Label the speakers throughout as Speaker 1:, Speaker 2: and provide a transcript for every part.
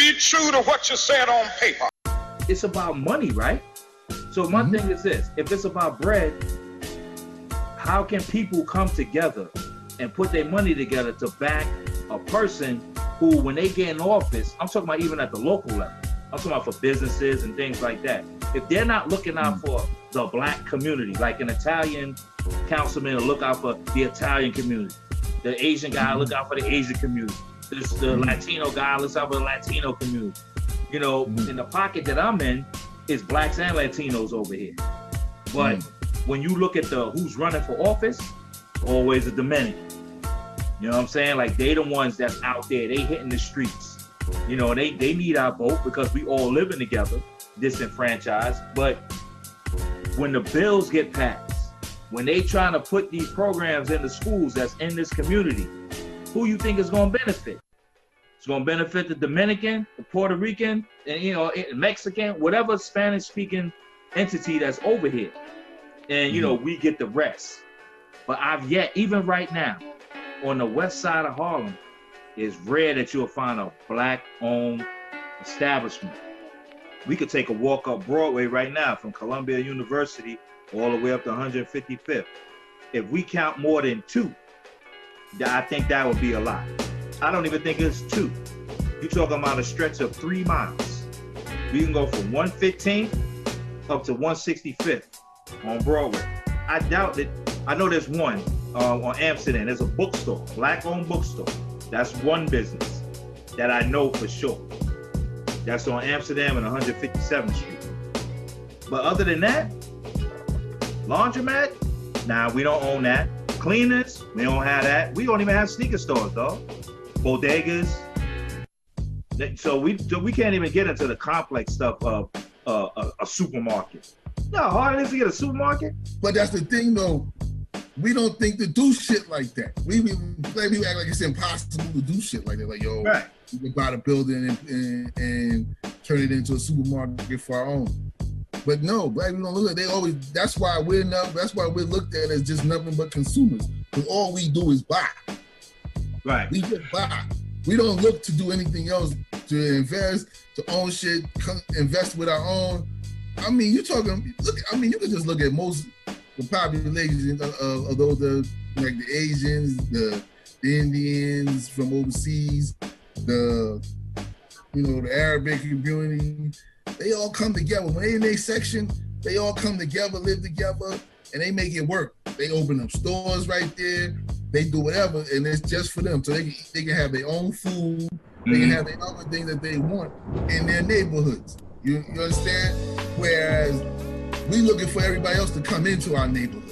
Speaker 1: be true to what you said on paper.
Speaker 2: It's about money, right? So my thing is this: if it's about bread, how can people come together and put their money together to back a person who, when they get in office, I'm talking about even at the local level, I'm talking about for businesses and things like that. If they're not looking out for the black community, like an Italian councilman will look out for the Italian community, the Asian guy will look out for the Asian community, the Latino guy looks out for the Latino community. You know, in the pocket that I'm in is blacks and Latinos over here. But when you look at who's running for office, always a Dominican. You know what I'm saying? Like, they the ones that's out there, they hitting the streets. You know, they need our vote because we all living together, disenfranchised. But when the bills get passed, when they trying to put these programs in the schools that's in this community, who you think is gonna benefit? It's gonna benefit the Dominican, the Puerto Rican, and Mexican, whatever Spanish-speaking entity that's over here. And we get the rest. But I've yet, even right now, on the west side of Harlem, it's rare that you'll find a black-owned establishment. We could take a walk up Broadway right now from Columbia University all the way up to 155th. If we count more than two, I think that would be a lot. I don't even think it's two. You're talking about a stretch of 3 miles. We can go from 115th up to 165th on Broadway. I doubt that. I know there's one on Amsterdam. There's a bookstore, black-owned bookstore. That's one business that I know for sure. That's on Amsterdam and 157th Street. But other than that, laundromat, nah, we don't own that. Cleaners, we don't have that. We don't even have sneaker stores, though. Bodegas. So we can't even get into the complex stuff of a supermarket. No, hard it is to get a supermarket.
Speaker 3: But that's the thing, though. We don't think to do shit like that. We act like it's impossible to do shit like that. Like, yo,
Speaker 2: right.
Speaker 3: We can buy the building and turn it into a supermarket for our own. But no, black people don't look at it. That's why we're looked at as just nothing but consumers. Because all we do is buy.
Speaker 2: Right.
Speaker 3: We just buy. We don't look to do anything else, to invest, to own shit, invest with our own. I mean, you can just look at most the population of those, like the Asians, the Indians from overseas, the Arabic community. They all come together. When they in their section, they all come together, live together, and they make it work. They open up stores right there. They do whatever, and it's just for them. So they can have their own food. They can have their other things that they want in their neighborhoods. You understand? Whereas we looking for everybody else to come into our neighborhood.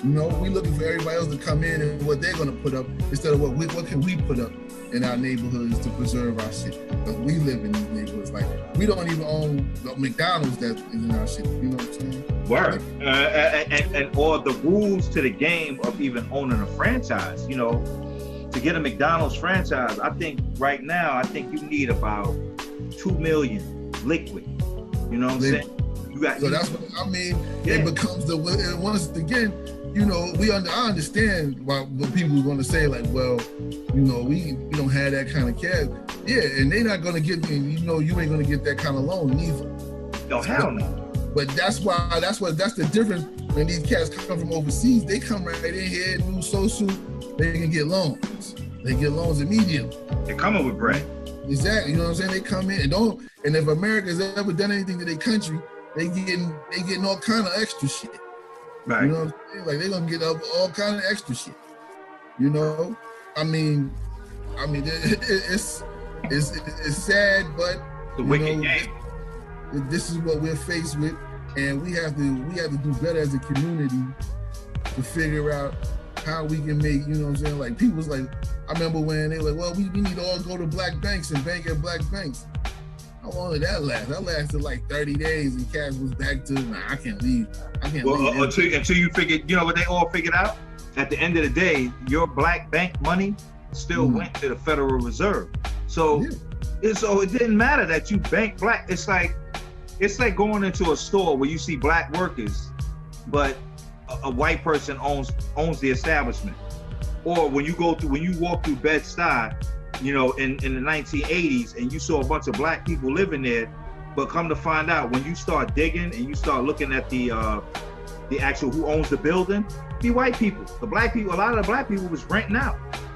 Speaker 3: We looking for everybody else to come in and what they're gonna put up instead of what can we put up in our neighborhoods to preserve our shit. Because we live in these neighborhoods. Like, we don't even own the McDonald's that's in our shit. You know what I'm saying?
Speaker 2: Word. And or the rules to the game of even owning a franchise. To get a McDonald's franchise, I think right now, you need about 2 million liquid. You know what I'm saying?
Speaker 3: So that's what I mean. Yeah. It becomes once again, I understand why people are going to say, like, well, we don't have that kind of cash. Yeah, and they're not going to get, you ain't going to get that kind of loan either.
Speaker 2: No, hell no.
Speaker 3: But that's the difference. When these cats come from overseas, they come right in here, new social, they can get loans. They get loans immediately.
Speaker 2: They're coming with bread.
Speaker 3: Exactly, you know what I'm saying? They come in and if America's ever done anything to their country, they getting all kind of extra shit.
Speaker 2: Right.
Speaker 3: You know what I'm saying? Like, they're gonna get all kind of extra shit. I mean, it's sad, but
Speaker 2: the wicked game.
Speaker 3: This is what we're faced with, and we have to do better as a community to figure out how we can make, like, people was like, I remember when they were like, well, we need to all go to black banks and bank at black banks. How long did that last? That lasted like 30 days and cash was back to, I can't leave.
Speaker 2: Until you figured, what they all figured out? At the end of the day, your black bank money still went to the Federal Reserve. So it didn't matter that you bank black. It's like going into a store where you see black workers, but a white person owns the establishment. Or when you walk through Bed-Stuy you know, in the 1980s, and you saw a bunch of black people living there, but come to find out, when you start digging and you start looking at the actual who owns the building, be white people. The black people, a lot of the black people was renting out.